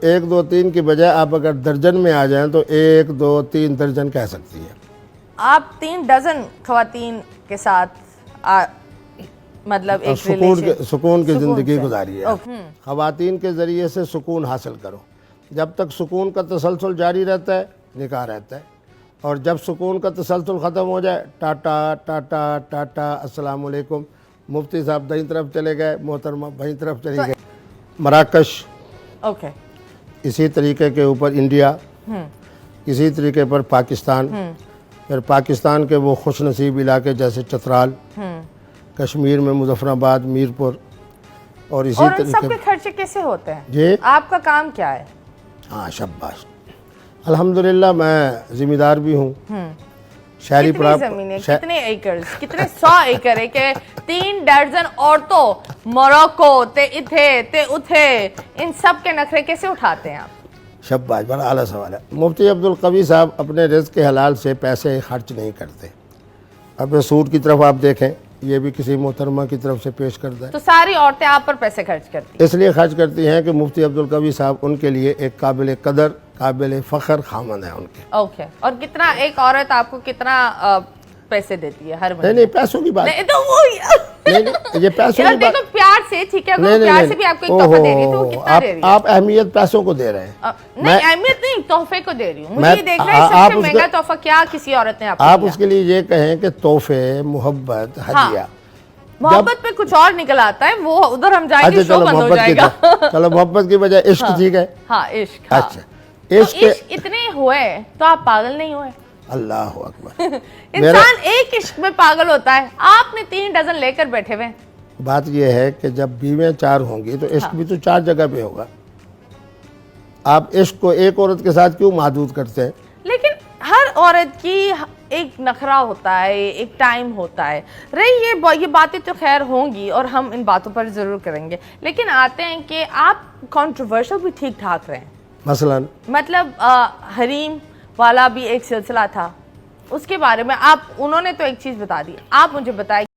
1 2 3 کی بجائے آپ اگر درجن میں آ جائیں تو 1 2 3 درجن کہہ سکتی ہیں. آپ 3 ڈزن خواتین کے ساتھ مطلب ایک سکون کی زندگی گزاری ہے. خواتین کے ذریعے سے سکون حاصل کرو. جب تک سکون کا تسلسل جاری رہتا ہے نکاح رہتا ہے، اور جب سکون کا تسلسل ختم ہو جائے ٹاٹا ٹاٹا ٹاٹا السلام علیکم. مفتی صاحب دائیں طرف چلے گئے، محترمہ بائیں طرف چلی گئے. مراکش اوکے، اسی طریقے کے اوپر انڈیا، اسی طریقے پر پاکستان، پھر پاکستان کے وہ خوش نصیب علاقے جیسے چترال، کشمیر میں مظفر آباد، میرپور، اور اسی اور ان طریقے سب کے خرچے کیسے ہوتے ہیں؟ جی آپ کا کام کیا ہے؟ ہاں شاباش، الحمدللہ میں ذمہ دار بھی ہوں. شہری کتنی زمینیں، کتنے ایکرز، کتنے 100 ایکر ہے کہ 3 درجن عورتوں موروکو تے اتھے تے اتھے، ان سب کے نخرے کیسے اٹھاتے ہیں آپ؟ شاباش، بڑا اعلیٰ سوال ہے. مفتی عبدالقوی صاحب اپنے رزق کے حلال سے پیسے خرچ نہیں کرتے. اپنے سوٹ کی طرف آپ دیکھیں، یہ بھی کسی محترمہ کی طرف سے پیش کردہ ہے. تو ساری عورتیں آپ پر پیسے خرچ کرتی ہیں؟ اس لیے خرچ کرتی ہیں کہ مفتی عبدالقوی صاحب ان کے لیے ایک قابل قدر، قابل فخر خامند ہیں ان کے. اوکے، اور کتنا ایک عورت آپ کو کتنا پیسے دیتی ہے ہر مہینے؟ نہیں پیسوں کی بات نہیں تو وہ یہ پیسوں کی بات دیکھو پیار سے، ٹھیک ہے، اگر پیار سے بھی آپ کو ایک تحفہ دے رہی ہے تو وہ کتنا دے رہی ہے؟ آپ اہمیت پیسوں کو دے رہے ہیں. نہیں اہمیت نہیں، تحفے کو دے رہی ہوں. مجھے یہ دیکھنا ہے سب سے مہنگا تحفہ کیا کسی عورت نے آپ کو آپ دیا؟ اس کے لیے یہ کہیں کہ تحفے، محبت، ہدیہ. محبت پہ کچھ اور نکل آتا ہے، وہ ادھر ہم جائیں گے، شو بند ہو جائے گا. چلو محبت کی بجائے عشق ٹھیک ہے. ہاں عشق. اچھا عشق اتنے ہوئے تو آپ پاگل نہیں ہوئے؟ اللہ اکبر. انسان ایک عشق میں پاگل ہوتا ہے، آپ نے 3 ڈزن لے کر بیٹھے ہوئے. بات یہ ہے کہ جب بیویں 4 ہوں گی تو عشق بھی تو 4 جگہ پہ ہوگا. آپ عشق کو ایک عورت کے ساتھ کیوں محدود کرتے ہیں؟ لیکن ہر عورت کی ایک نخرہ ہوتا ہے، ایک ٹائم ہوتا ہے. یہ باتیں تو خیر ہوں گی اور ہم ان باتوں پر ضرور کریں گے، لیکن آتے ہیں کہ آپ کنٹروورشل بھی ٹھیک ٹھاک رہیں. مثلاً مطلب حریم والا بھی ایک سلسلہ تھا، اس کے بارے میں انہوں نے تو ایک چیز بتا دی، آپ مجھے بتائیں.